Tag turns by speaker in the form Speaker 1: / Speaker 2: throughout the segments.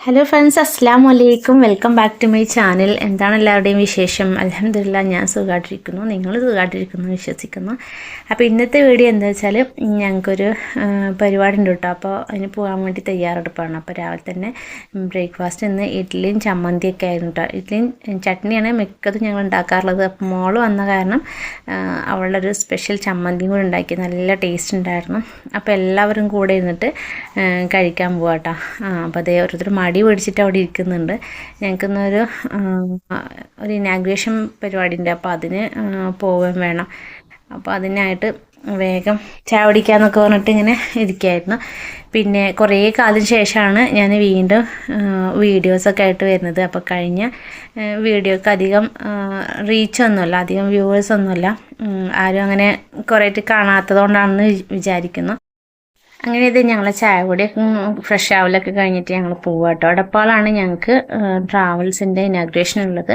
Speaker 1: Hello friends, അസ്സലാമു അലൈക്കും. Welcome back to my channel. എന്താണ് എല്ലാവരുടെയും വിശേഷം? അൽഹംദുലില്ലാ, ഞാൻ സുഖമായിട്ടിരിക്കുന്നു. നിങ്ങൾ സുഖമായിട്ടിരിക്കുന്നു വിശ്വസിക്കുന്നു. അപ്പോൾ ഇന്നത്തെ വീഡിയോ എന്താ വെച്ചാൽ, ഞങ്ങൾക്കൊരു പരിപാടി ഉണ്ട് കേട്ടോ. അപ്പോൾ അതിന് പോകാൻ വേണ്ടി തയ്യാറെടുപ്പാണ്. അപ്പോൾ രാവിലെ തന്നെ ബ്രേക്ക്ഫാസ്റ്റ് ഇന്ന് ഇഡ്ഡലിയും ചമ്മന്തിയൊക്കെ ആയിരുന്നു കേട്ടോ. ഇഡ്ഡലിയും ചട്നിയാണ് മിക്കതും ഞങ്ങൾ ഉണ്ടാക്കാറുള്ളത്. അപ്പോൾ മോള് വന്ന കാരണം അവളുടെ ഒരു സ്പെഷ്യൽ ചമ്മന്തിയും കൂടി ഉണ്ടാക്കി. നല്ല ടേസ്റ്റ് ഉണ്ടായിരുന്നു. അപ്പോൾ എല്ലാവരും കൂടെ ഇരുന്നിട്ട് കഴിക്കാൻ പോകാം കേട്ടോ. അപ്പോൾ അതേ ഓരോരുത്തർ മടി പിടിച്ചിട്ട് അവിടെ ഇരിക്കുന്നുണ്ട്. ഞങ്ങൾക്കിന്നൊരു ഇനാഗ്രേഷൻ പരിപാടി ഉണ്ട്. അപ്പോൾ അതിന് പോവുകയും വേണം. അപ്പോൾ അതിനായിട്ട് വേഗം ചായ കുടിക്കാമെന്നൊക്കെ പറഞ്ഞിട്ട് ഇങ്ങനെ ഇരിക്കുകയായിരുന്നു. പിന്നെ കുറേ കാലത്തിന് ശേഷമാണ് ഞാൻ വീണ്ടും വീഡിയോസൊക്കെ ആയിട്ട് വരുന്നത്. അപ്പോൾ കഴിഞ്ഞ വീഡിയോക്ക് അധികം റീച്ചൊന്നുമില്ല, അധികം വ്യൂവേഴ്സൊന്നുമില്ല. ആരും അങ്ങനെ കുറേയായിട്ട് കാണാത്തതുകൊണ്ടാണെന്ന് വിചാരിക്കുന്നു. അങ്ങനെ ഇത് ഞങ്ങൾ ചായ കൂടിയൊക്കെ ഫ്രഷ് ആവലൊക്കെ കഴിഞ്ഞിട്ട് ഞങ്ങൾ പോവുക കേട്ടോ. എടപ്പാളാണ് ഞങ്ങൾക്ക് ട്രാവൽസിൻ്റെ ഇനാഗ്രേഷൻ ഉള്ളത്.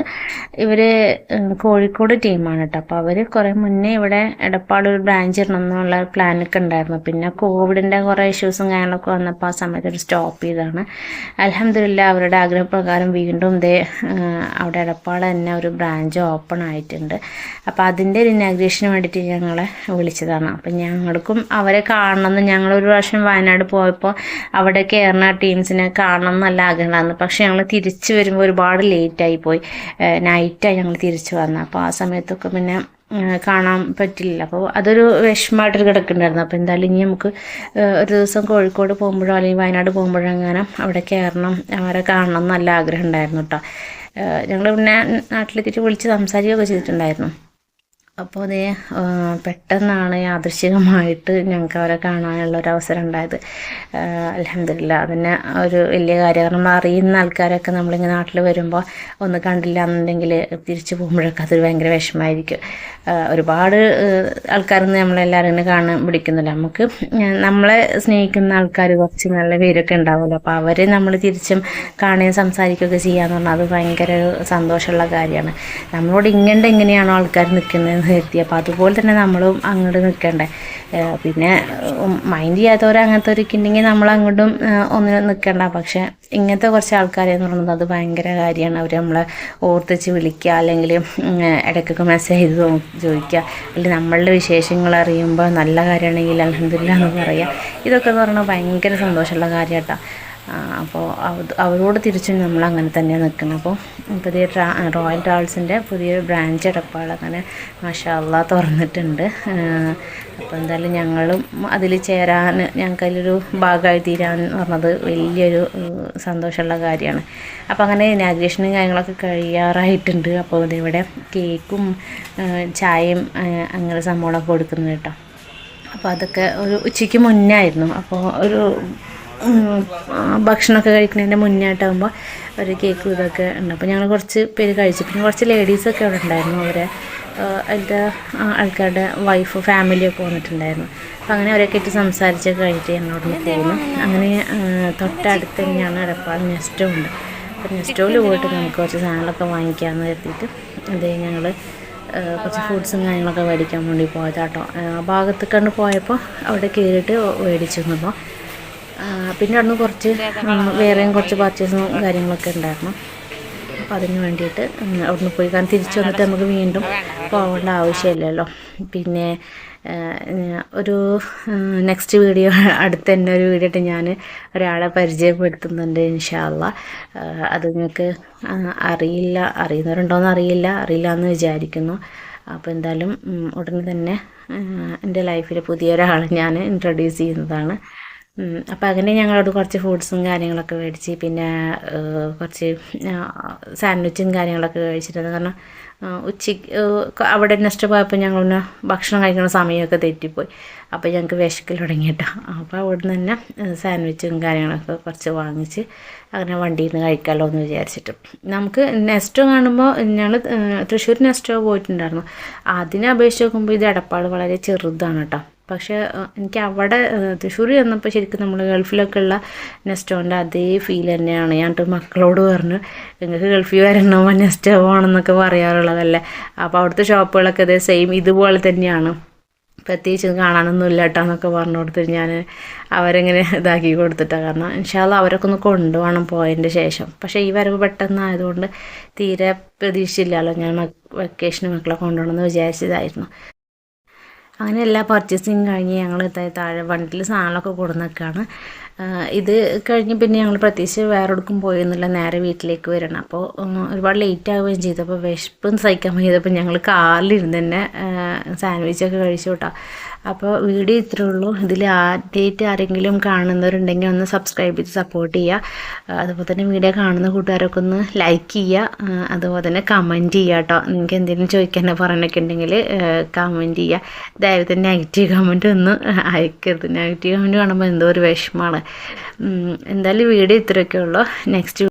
Speaker 1: ഇവർ കോഴിക്കോട് ടീമാണ് കേട്ടോ. അപ്പോൾ അവർ കുറേ മുന്നേ ഇവിടെ എടപ്പാൾ ഒരു ബ്രാഞ്ച് ഇടണം എന്നുള്ള പ്ലാനൊക്കെ ഉണ്ടായിരുന്നു. പിന്നെ കോവിഡിൻ്റെ കുറേ ഇഷ്യൂസും കാര്യങ്ങളൊക്കെ വന്നപ്പോൾ ആ സമയത്ത് ഒരു സ്റ്റോപ്പ് ചെയ്തതാണ്. അൽഹംദുലില്ലാ, അവരുടെ ആഗ്രഹപ്രകാരം വീണ്ടും അവിടെ എടപ്പാൾ തന്നെ ഒരു ബ്രാഞ്ച് ഓപ്പൺ ആയിട്ടുണ്ട്. അപ്പോൾ അതിൻ്റെ ഒരു ഇനാഗ്രേഷന് വേണ്ടിയിട്ട് ഞങ്ങളെ വിളിച്ചതാണ്. അപ്പം ഞങ്ങൾക്കും അവരെ കാണണമെന്ന്, ഞങ്ങളൊരു പ്രാവശ്യം വയനാട് പോയപ്പോൾ അവിടെ കയറുന്ന ടീംസിനെ കാണണം എന്നല്ല ആഗ്രഹമായിരുന്നു. പക്ഷേ ഞങ്ങൾ തിരിച്ച് വരുമ്പോൾ ഒരുപാട് ലേറ്റായി പോയി. നൈറ്റായി ഞങ്ങൾ തിരിച്ച് വന്നത്. അപ്പോൾ ആ സമയത്തൊക്കെ പിന്നെ കാണാൻ പറ്റില്ല. അപ്പോൾ അതൊരു വിഷമമായിട്ടൊരു കിടക്കുന്നുണ്ടായിരുന്നു. അപ്പോൾ എന്തായാലും ഇനി നമുക്ക് ഒരു ദിവസം കോഴിക്കോട് പോകുമ്പോഴോ അല്ലെങ്കിൽ വയനാട് പോകുമ്പോഴോ അങ്ങനെ അവിടെ കയറണം, അവരെ കാണണം എന്ന് നല്ല ആഗ്രഹം ഉണ്ടായിരുന്നു കേട്ടോ. ഞങ്ങൾ പിന്നെ നാട്ടിലെത്തിയിട്ട് വിളിച്ച് സംസാരിക്കുകയൊക്കെ ചെയ്തിട്ടുണ്ടായിരുന്നു. അപ്പോൾ അതേ പെട്ടെന്നാണ് യാദൃശ്ചികമായിട്ട് ഞങ്ങൾക്ക് അവരെ കാണാനുള്ളൊരവസരം ഉണ്ടായത്. അൽഹംദുലില്ലാ, അതിന് ഒരു വലിയ കാര്യം. കാരണം അറിയുന്ന ആൾക്കാരൊക്കെ നമ്മളിങ്ങനെ നാട്ടിൽ വരുമ്പോൾ ഒന്ന് കണ്ടില്ല എന്നുണ്ടെങ്കിൽ തിരിച്ചു പോകുമ്പോഴൊക്കെ അതൊരു ഭയങ്കര വിഷമമായിരിക്കും. ഒരുപാട് ആൾക്കാരൊന്നും നമ്മളെല്ലാവരും ഇങ്ങനെ കാണാൻ പിടിക്കുന്നില്ല. നമുക്ക് നമ്മളെ സ്നേഹിക്കുന്ന ആൾക്കാർ കുറച്ച് നല്ല പേരൊക്കെ ഉണ്ടാവുമല്ലോ. അപ്പോൾ അവരെ നമ്മൾ തിരിച്ചും കാണുകയും സംസാരിക്കുകയൊക്കെ ചെയ്യാന്ന് പറഞ്ഞാൽ അത് ഭയങ്കര ഒരു സന്തോഷമുള്ള കാര്യമാണ്. നമ്മളോട് എങ്ങനെയാണോ ആൾക്കാർ നിൽക്കുന്നത് എത്തി, അപ്പോൾ അതുപോലെ തന്നെ നമ്മളും അങ്ങോട്ട് നിൽക്കണ്ടേ. പിന്നെ മൈൻഡ് ചെയ്യാത്തവർ അങ്ങനത്തെവരൊക്കെ ഉണ്ടെങ്കിൽ നമ്മൾ അങ്ങോട്ടും ഒന്നിനും നിൽക്കണ്ട. പക്ഷേ ഇങ്ങനത്തെ കുറച്ച് ആൾക്കാരെന്ന് പറയുന്നത് അത് ഭയങ്കര കാര്യമാണ്. അവർ നമ്മളെ ഓർത്തിച്ച് വിളിക്കുക, അല്ലെങ്കിൽ ഇടയ്ക്കൊക്കെ മെസ്സേജ് ചെയ്ത് ചോദിക്കുക, അല്ലെങ്കിൽ നമ്മളുടെ വിശേഷങ്ങൾ അറിയുമ്പോൾ നല്ല കാര്യമാണെങ്കിൽ അൽഹംദുലില്ലാ എന്ന് പറയുക. ഇതൊക്കെ എന്ന് പറഞ്ഞാൽ ഭയങ്കര സന്തോഷമുള്ള കാര്യം കേട്ടോ. അപ്പോൾ അവരോട് തിരിച്ചും നമ്മൾ അങ്ങനെ തന്നെ നിൽക്കണം. അപ്പോൾ പുതിയ റോയൽ ട്രാവൽസിൻ്റെ പുതിയൊരു ബ്രാഞ്ച് എടപ്പാൾ അങ്ങനെ മാഷാ അല്ലാഹ് തുറന്നിട്ടുണ്ട്. അപ്പോൾ എന്തായാലും ഞങ്ങളും അതിൽ ചേരാൻ, ഞങ്ങൾക്കതിലൊരു ഭാഗമായി തീരാന്ന് പറഞ്ഞത് വലിയൊരു സന്തോഷമുള്ള കാര്യമാണ്. അപ്പോൾ അങ്ങനെ ഇനാഗ്രേഷനും കാര്യങ്ങളൊക്കെ കഴിയാറായിട്ടുണ്ട്. അപ്പോൾ ഇതിവിടെ കേക്കും ചായയും അങ്ങനെ സംഭവങ്ങളൊക്കെ കൊടുക്കുന്നത് കേട്ടോ. അപ്പോൾ അതൊക്കെ ഒരു ഉച്ചയ്ക്ക് മുന്നേ ആയിരുന്നു. അപ്പോൾ ഒരു ഭക്ഷണമൊക്കെ കഴിക്കുന്നതിൻ്റെ മുന്നായിട്ടാകുമ്പോൾ ഒരു കേക്കും ഇതൊക്കെ ഉണ്ട്. അപ്പോൾ ഞങ്ങൾ കുറച്ച് പേര് കഴിച്ചു. പിന്നെ കുറച്ച് ലേഡീസൊക്കെ അവിടെ ഉണ്ടായിരുന്നു. അവരെ അതിൻ്റെ ആൾക്കാരുടെ വൈഫ് ഫാമിലിയൊക്കെ വന്നിട്ടുണ്ടായിരുന്നു. അപ്പോൾ അങ്ങനെ അവരൊക്കെ ആയിട്ട് സംസാരിച്ചൊക്കെ കഴിഞ്ഞിട്ട് ഞങ്ങളവിടെ പോകുന്നു. അങ്ങനെ തൊട്ടടുത്ത് തന്നെയാണ് എടപ്പാൾ നെസ്റ്റോ ഉണ്ട്. അപ്പോൾ നെസ്റ്റോയിൽ പോയിട്ട് നമുക്ക് കുറച്ച് സാധനങ്ങളൊക്കെ വാങ്ങിക്കാമെന്ന് കരുതിയിട്ട് ഞങ്ങൾ കുറച്ച് ഫ്രൂട്ട്സും കാര്യങ്ങളൊക്കെ മേടിക്കാൻ വേണ്ടി പോയതാട്ടോ. ആ ഭാഗത്ത് കണ്ട് പോയപ്പോൾ അവിടെ കയറിയിട്ട് മേടിച്ചു നിന്നപ്പോൾ പിന്നെ അവിടുന്ന് കുറച്ച് വേറെയും കുറച്ച് പർച്ചേസും കാര്യങ്ങളൊക്കെ ഉണ്ടായിരുന്നു. അപ്പോൾ അതിന് വേണ്ടിയിട്ട് അവിടുന്ന് പോയി, കാരണം തിരിച്ചു വന്നിട്ട് നമുക്ക് വീണ്ടും പോകേണ്ട ആവശ്യമില്ലല്ലോ. പിന്നെ ഒരു നെക്സ്റ്റ് വീഡിയോ അടുത്ത് തന്നെ ഒരു വീഡിയോ ഇട്ട് ഞാൻ ഒരാളെ പരിചയപ്പെടുത്തുന്നുണ്ട് ഇൻഷാ അല്ലാഹ്. അത് നിങ്ങൾക്ക് അറിയുന്നവരുണ്ടോയെന്ന് അറിയില്ല എന്ന് വിചാരിക്കുന്നു. അപ്പോൾ എന്തായാലും ഉടനെ തന്നെ എൻ്റെ ലൈഫിൽ പുതിയൊരാളെ ഞാൻ ഇൻട്രൊഡ്യൂസ് ചെയ്യുന്നതാണ്. അപ്പോൾ അങ്ങനെ ഞങ്ങളോട് കുറച്ച് ഫ്രൂട്ട്സും കാര്യങ്ങളൊക്കെ മേടിച്ച്, പിന്നെ കുറച്ച് സാൻഡ്വിച്ചും കാര്യങ്ങളൊക്കെ കഴിച്ചിട്ടുണ്ട്. കാരണം ഉച്ചയ്ക്ക് അവിടെ നെക്സ്റ്റ് പോയപ്പോൾ ഞങ്ങൾ പിന്നെ ഭക്ഷണം കഴിക്കുന്ന സമയമൊക്കെ തെറ്റിപ്പോയി. അപ്പോൾ ഞങ്ങൾക്ക് വിശക്കൽ തുടങ്ങിയിട്ടോ. അപ്പോൾ അവിടെ നിന്ന് തന്നെ സാൻഡ്വിച്ചും കാര്യങ്ങളൊക്കെ കുറച്ച് വാങ്ങിച്ച് അങ്ങനെ വണ്ടിയിൽ നിന്ന് കഴിക്കാമല്ലോ എന്ന് വിചാരിച്ചിട്ട്. നമുക്ക് നെസ്റ്റോ കാണുമ്പോൾ ഞങ്ങൾ തൃശ്ശൂർ നെസ്റ്റോ പോയിട്ടുണ്ടായിരുന്നു. അതിനെ അപേക്ഷിച്ച് നോക്കുമ്പോൾ ഇത് എടപ്പാൾ വളരെ ചെറുതാണ് കേട്ടോ. പക്ഷേ എനിക്ക് അവിടെ തൃശ്ശൂർ ചെന്നപ്പോൾ ശരിക്കും നമ്മൾ ഗൾഫിലൊക്കെ ഉള്ള നെസ്റ്റോൻ്റെ അതേ ഫീൽ തന്നെയാണ്. ഞാനിട്ട് മക്കളോട് പറഞ്ഞു, നിങ്ങൾക്ക് ഗൾഫിൽ വരണമ്പോൾ നെസ്റ്റോ പോകണമെന്നൊക്കെ പറയാറുള്ളതല്ലേ. അപ്പോൾ അവിടുത്തെ ഷോപ്പുകളൊക്കെ അതേ സെയിം ഇതുപോലെ തന്നെയാണ്. പ്രത്യേകിച്ച് കാണാനൊന്നും ഇല്ല കേട്ടോ എന്നൊക്കെ പറഞ്ഞു കൊടുത്തിട്ട് ഞാൻ അവരെങ്ങനെ ഇതാക്കി കൊടുത്തിട്ടാണ്. കാരണം ഇൻഷാല്ലാ അവരൊക്കെ ഒന്ന് കൊണ്ടുപോകണം പോയതിൻ്റെ ശേഷം. പക്ഷേ ഈ വരവ് പെട്ടെന്നായതുകൊണ്ട് തീരെ പ്രതീക്ഷിച്ചില്ലല്ലോ. ഞാൻ വെക്കേഷന് മക്കളെ കൊണ്ടുപോകണമെന്ന് വിചാരിച്ചതായിരുന്നു. അങ്ങനെ എല്ലാ പർച്ചേസിങ് കഴിഞ്ഞ് ഞങ്ങൾ താഴെ വണ്ടിയിൽ സാധനങ്ങളൊക്കെ കൊടുന്നേക്കാണ്. ഇത് കഴിഞ്ഞ് പിന്നെ ഞങ്ങൾ പ്രത്യേകിച്ച് വേറെ എവിടേക്കും പോയൊന്നുമില്ല, നേരെ വീട്ടിലേക്ക് വരണം. അപ്പോൾ ഒരുപാട് ലേറ്റ് ആവുകയും ചെയ്തു. അപ്പോൾ വിശപ്പും സഹിക്കാൻ വയ്യതപ്പോൾ ഞങ്ങൾ കാറിലിരുന്ന് തന്നെ സാൻഡ്വിച്ചൊക്കെ കഴിച്ചു കേട്ടോ. അപ്പോൾ വീഡിയോ ഇത്രയേ ഉള്ളൂ. ഇതിൽ ആദ്യമായിട്ട് ആരെങ്കിലും കാണുന്നവരുണ്ടെങ്കിൽ ഒന്ന് സബ്സ്ക്രൈബ് ചെയ്ത് സപ്പോർട്ട് ചെയ്യുക. അതുപോലെ തന്നെ വീഡിയോ കാണുന്ന കൂട്ടുകാരൊക്കെ ഒന്ന് ലൈക്ക് ചെയ്യുക. അതുപോലെ തന്നെ കമൻറ്റ് ചെയ്യുക കേട്ടോ. നിങ്ങൾക്ക് എന്തെങ്കിലും ചോദിക്കാനോ പറയാനൊക്കെ ഉണ്ടെങ്കിൽ കമൻറ്റ് ചെയ്യുക. ദയവായി നെഗറ്റീവ് കമൻറ്റ് ഒന്നും അയക്കരുത്. നെഗറ്റീവ് കമൻറ്റ് കാണുമ്പോൾ എന്തോ ഒരു വിഷമമാണ്. എന്തായാലും വീഡിയോ ഇത്രയൊക്കെ ഉള്ളൂ. നെക്സ്റ്റ്